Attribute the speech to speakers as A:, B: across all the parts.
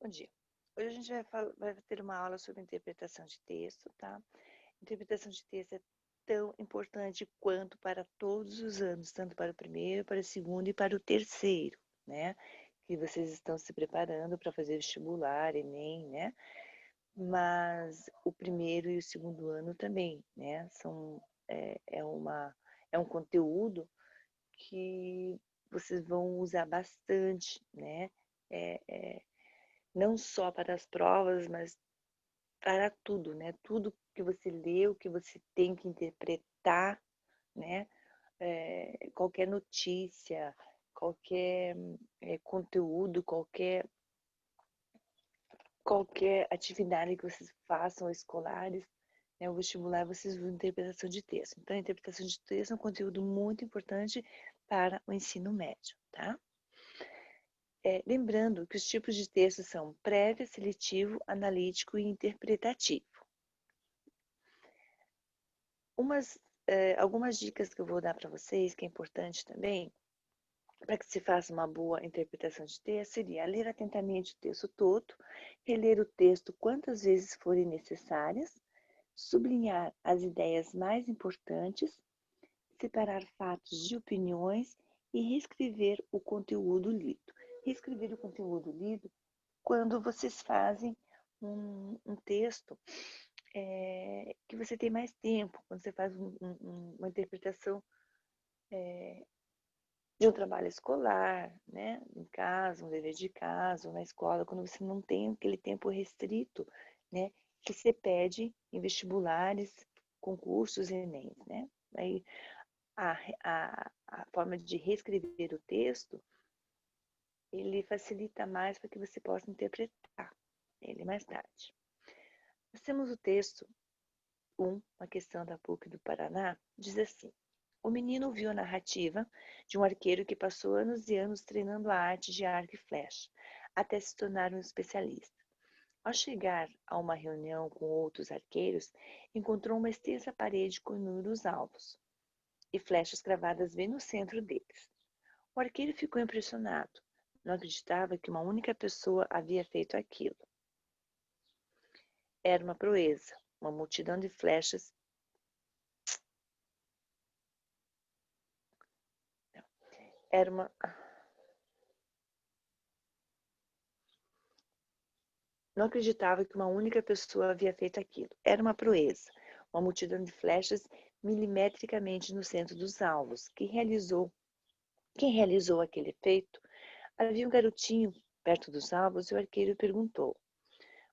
A: Bom dia. Hoje a gente vai ter uma aula sobre interpretação de texto, tá? Interpretação de texto é tão importante quanto para todos os anos, tanto para o primeiro, para o segundo e para o terceiro, né? Que vocês estão se preparando para fazer vestibular, Enem, né? Mas o primeiro e o segundo ano também, né? É um conteúdo que vocês vão usar bastante, né? É, é, não só para as provas, mas para tudo, né? Tudo que você leu, que você tem que interpretar, né? Qualquer notícia, qualquer conteúdo, qualquer atividade que vocês façam escolares, né? O vestibular, vocês vão interpretação de texto. Então, a interpretação de texto é um conteúdo muito importante para o ensino médio, tá? Lembrando que os tipos de texto são prévio, seletivo, analítico e interpretativo. Algumas dicas que eu vou dar para vocês, que é importante também, para que se faça uma boa interpretação de texto, seria ler atentamente o texto todo, reler o texto quantas vezes forem necessárias, sublinhar as ideias mais importantes, separar fatos de opiniões e reescrever o conteúdo lido. Reescrever o conteúdo lido quando vocês fazem um texto que você tem mais tempo, quando você faz uma interpretação de um trabalho escolar, né? Em casa, um dever de casa, ou na escola, quando você não tem aquele tempo restrito, né? Que você pede em vestibulares, concursos e Enem, né? Aí a forma de reescrever o texto, ele facilita mais para que você possa interpretar ele mais tarde. Nós temos o texto 1, uma questão da PUC do Paraná, diz assim: o menino viu a narrativa de um arqueiro que passou anos e anos treinando a arte de arco e flecha, até se tornar um especialista. Ao chegar a uma reunião com outros arqueiros, encontrou uma extensa parede com inúmeros alvos e flechas cravadas bem no centro deles. O arqueiro ficou impressionado. Não acreditava que uma única pessoa havia feito aquilo. Era uma proeza, uma multidão de flechas. Era uma. Não acreditava que uma única pessoa havia feito aquilo. Era uma proeza, uma multidão de flechas milimetricamente no centro dos alvos. Quem realizou aquele feito? Havia um garotinho perto dos alvos e o arqueiro perguntou: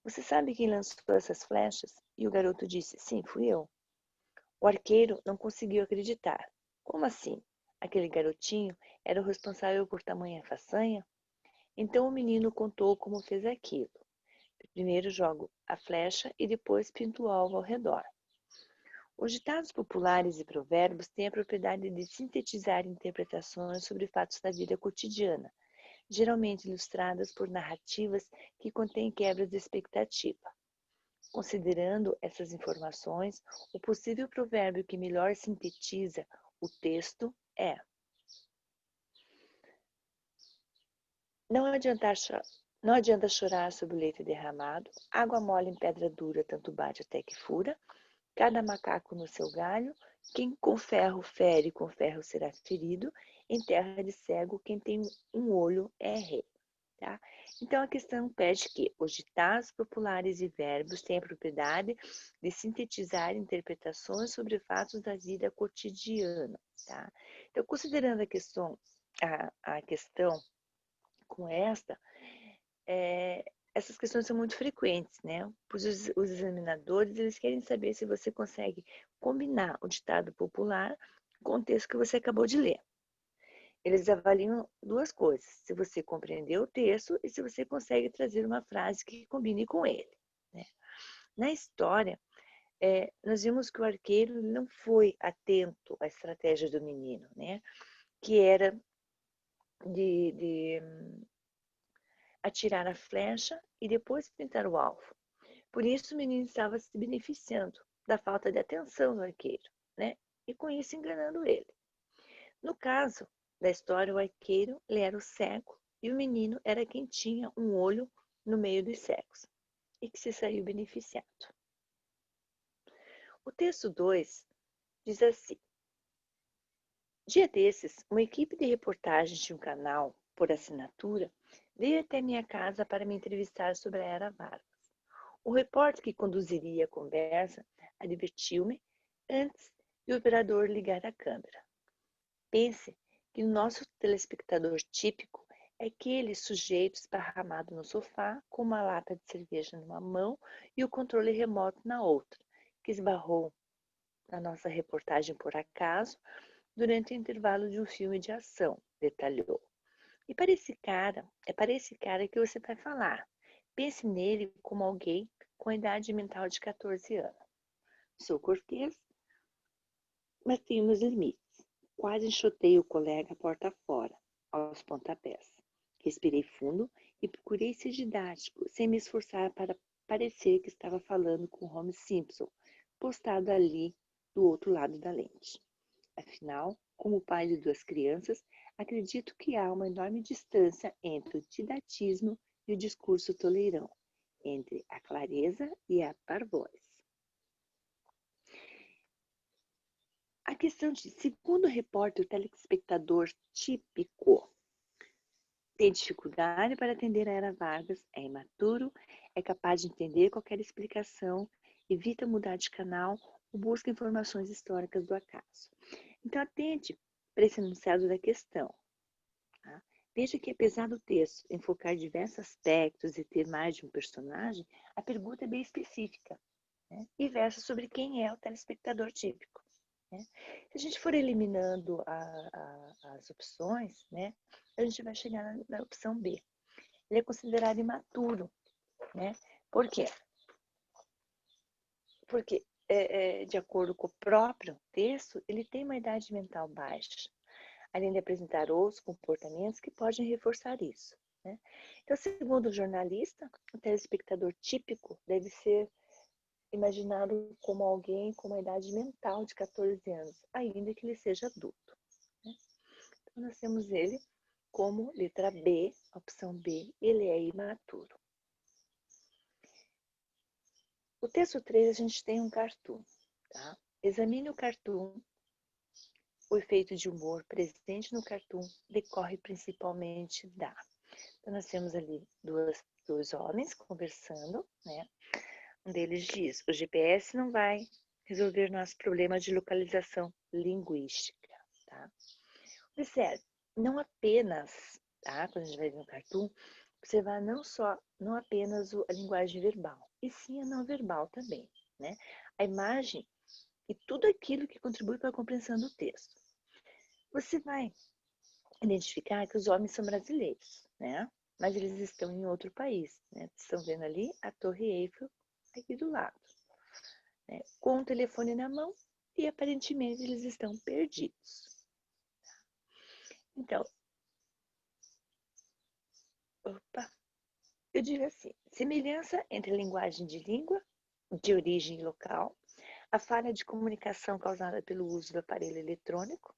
A: você sabe quem lançou essas flechas? E o garoto disse: sim, fui eu. O arqueiro não conseguiu acreditar. Como assim? Aquele garotinho era o responsável por tamanha façanha? Então o menino contou como fez aquilo. Primeiro jogo a flecha e depois pinto o alvo ao redor. Os ditados populares e provérbios têm a propriedade de sintetizar interpretações sobre fatos da vida cotidiana, geralmente ilustradas por narrativas que contêm quebras de expectativa. Considerando essas informações, o possível provérbio que melhor sintetiza o texto é: não adianta chorar sobre o leite derramado, água mole em pedra dura, tanto bate até que fura. Cada macaco no seu galho, quem com ferro fere, com ferro será ferido. Em terra de cego, quem tem um olho é rei. Tá? Então, a questão pede que os ditados populares e verbos têm a propriedade de sintetizar interpretações sobre fatos da vida cotidiana. Tá? Então, considerando a questão com essas questões são muito frequentes, né? Pois os examinadores, eles querem saber se você consegue combinar o ditado popular com o texto que você acabou de ler. Eles avaliam duas coisas: se você compreendeu o texto e se você consegue trazer uma frase que combine com ele, né? Na história, nós vimos que o arqueiro não foi atento à estratégia do menino, né? Que era de atirar a flecha e depois pintar o alvo. Por isso, o menino estava se beneficiando da falta de atenção do arqueiro, né? E com isso enganando ele. No caso da história, o arqueiro ele era o cego e o menino era quem tinha um olho no meio dos cegos e que se saiu beneficiado. O texto 2 diz assim: dia desses, uma equipe de reportagens de um canal por assinatura veio até minha casa para me entrevistar sobre a Era Vargas. O repórter que conduziria a conversa advertiu-me antes de o operador ligar a câmera. Pense que o nosso telespectador típico é aquele sujeito esparramado no sofá com uma lata de cerveja numa mão e o controle remoto na outra, que esbarrou na nossa reportagem por acaso durante o intervalo de um filme de ação, detalhou. E é para esse cara que você vai falar. Pense nele como alguém com a idade mental de 14 anos. Sou cortês, mas tenho meus limites. Quase enxotei o colega porta fora, aos pontapés. Respirei fundo e procurei ser didático, sem me esforçar para parecer que estava falando com Homer Simpson, postado ali do outro lado da lente. Afinal, como pai de 2 crianças, acredito que há uma enorme distância entre o didatismo e o discurso toleirão, entre a clareza e a parvoíce. A questão de, segundo o repórter, o telespectador típico tem dificuldade para atender a Era Vargas, é imaturo, é capaz de entender qualquer explicação, evita mudar de canal ou busca informações históricas do acaso. Então, atente para esse enunciado da questão. Tá? Veja que, apesar do texto enfocar diversos aspectos e ter mais de um personagem, a pergunta é bem específica, né? E versa sobre quem é o telespectador típico. Né? Se a gente for eliminando as opções, né, a gente vai chegar na opção B. Ele é considerado imaturo. Né? Por quê? Porque, de acordo com o próprio texto, ele tem uma idade mental baixa, além de apresentar outros comportamentos que podem reforçar isso. Né? Então, segundo o jornalista, o telespectador típico deve ser imaginado como alguém com uma idade mental de 14 anos, ainda que ele seja adulto. Né? Então, nós temos ele como letra B, opção B, ele é imaturo. O texto 3, a gente tem um cartoon. Tá? Examine o cartoon. O efeito de humor presente no cartoon decorre principalmente da... Então, nós temos ali dois homens conversando, né? Um deles diz, o GPS não vai resolver nosso problema de localização linguística, tá? Observe, não apenas, tá? Quando a gente vai ver um cartoon, observar não apenas a linguagem verbal, e sim a não verbal também, né? A imagem e tudo aquilo que contribui para a compreensão do texto. Você vai identificar que os homens são brasileiros, né? Mas eles estão em outro país, né? Estão vendo ali a Torre Eiffel aqui do lado, né? Com o telefone na mão e aparentemente eles estão perdidos. Então, eu digo assim, semelhança entre a linguagem de língua de origem local, a falha de comunicação causada pelo uso do aparelho eletrônico,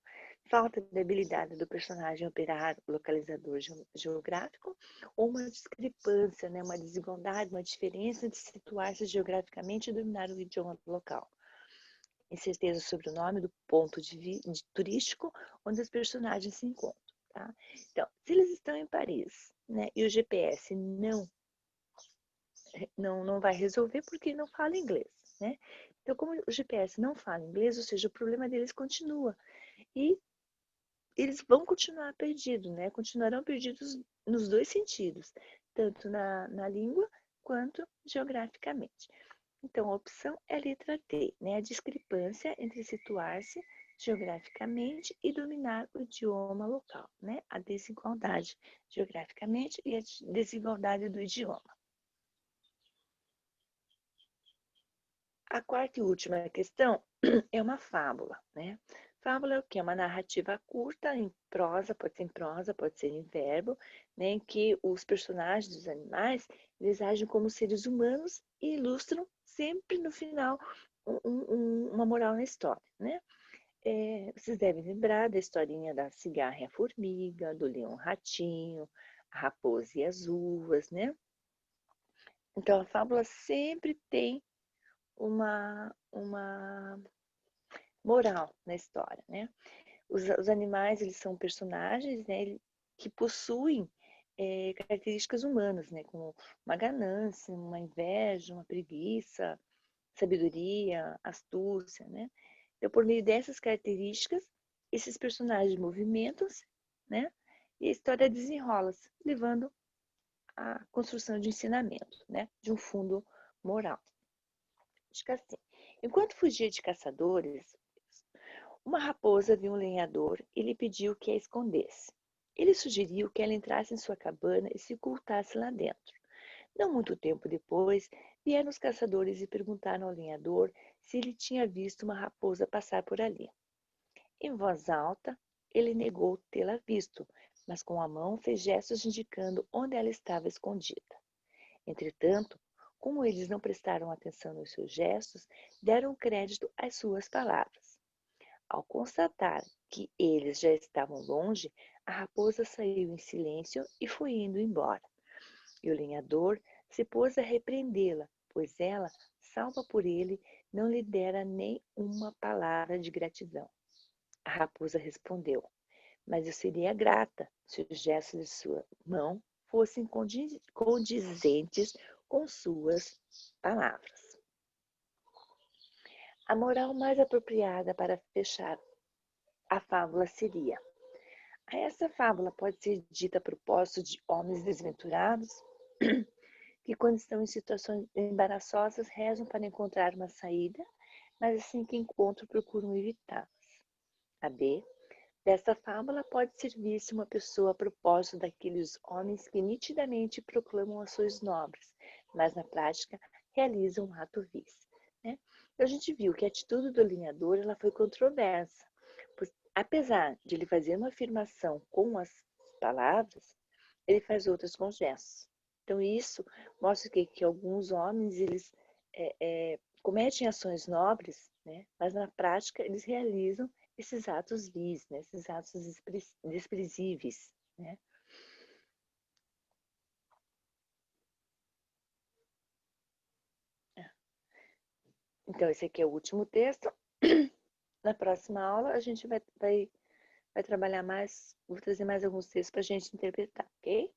A: falta de habilidade do personagem operar o localizador geográfico, ou uma discrepância, né, uma desigualdade, uma diferença de situar-se geograficamente e dominar o idioma local. Incerteza sobre o nome do ponto de turístico onde os personagens se encontram. Tá? Então, se eles estão em Paris, né, e o GPS não vai resolver porque não fala inglês, né? Então, como o GPS não fala inglês, ou seja, o problema deles continua. E eles vão continuar perdidos, né? Continuarão perdidos nos dois sentidos, tanto na língua quanto geograficamente. Então, a opção é a letra D, né? A discrepância entre situar-se geograficamente e dominar o idioma local, né? A desigualdade geograficamente e a desigualdade do idioma. A quarta e última questão é uma fábula, né? Fábula é o quê? É uma narrativa curta, em prosa, pode ser em verbo, né? Em que os personagens dos animais, eles agem como seres humanos e ilustram sempre no final uma moral na história, né? Vocês devem lembrar da historinha da cigarra e a formiga, do leão ratinho, a raposa e as uvas, né? Então, a fábula sempre tem uma moral na história, né? Os animais, eles são personagens, né, que possuem características humanas, né, como uma ganância, uma inveja, uma preguiça, sabedoria, astúcia, né? Então, por meio dessas características, esses personagens movimentam-se, né? E a história desenrola-se, levando à construção de ensinamento, né? De um fundo moral. Acho que assim, enquanto fugia de caçadores, uma raposa viu um lenhador e lhe pediu que a escondesse. Ele sugeriu que ela entrasse em sua cabana e se ocultasse lá dentro. Não muito tempo depois, vieram os caçadores e perguntaram ao lenhador se ele tinha visto uma raposa passar por ali. Em voz alta, ele negou tê-la visto, mas com a mão fez gestos indicando onde ela estava escondida. Entretanto, como eles não prestaram atenção nos seus gestos, deram crédito às suas palavras. Ao constatar que eles já estavam longe, a raposa saiu em silêncio e foi indo embora. E o lenhador se pôs a repreendê-la, pois ela, salva por ele, não lhe dera nem uma palavra de gratidão. A raposa respondeu: Mas eu seria grata se os gestos de sua mão fossem condizentes com suas palavras. A moral mais apropriada para fechar a fábula seria: essa fábula pode ser dita a propósito de homens desventurados que, quando estão em situações embaraçosas, rezam para encontrar uma saída, mas assim que encontram, procuram evitá-las. A B. Desta fábula pode servir-se uma pessoa a propósito daqueles homens que nitidamente proclamam ações nobres, mas na prática realizam um ato vil, né? A gente viu que a atitude do lenhador ela foi controversa, pois, apesar de ele fazer uma afirmação com as palavras, ele faz outras com gestos. Então isso mostra que alguns homens eles cometem ações nobres, né? Mas na prática eles realizam esses atos vis, né? Esses atos desprezíveis, né? Então, esse aqui é o último texto. Na próxima aula, a gente vai trabalhar mais, vou trazer mais alguns textos para a gente interpretar, ok?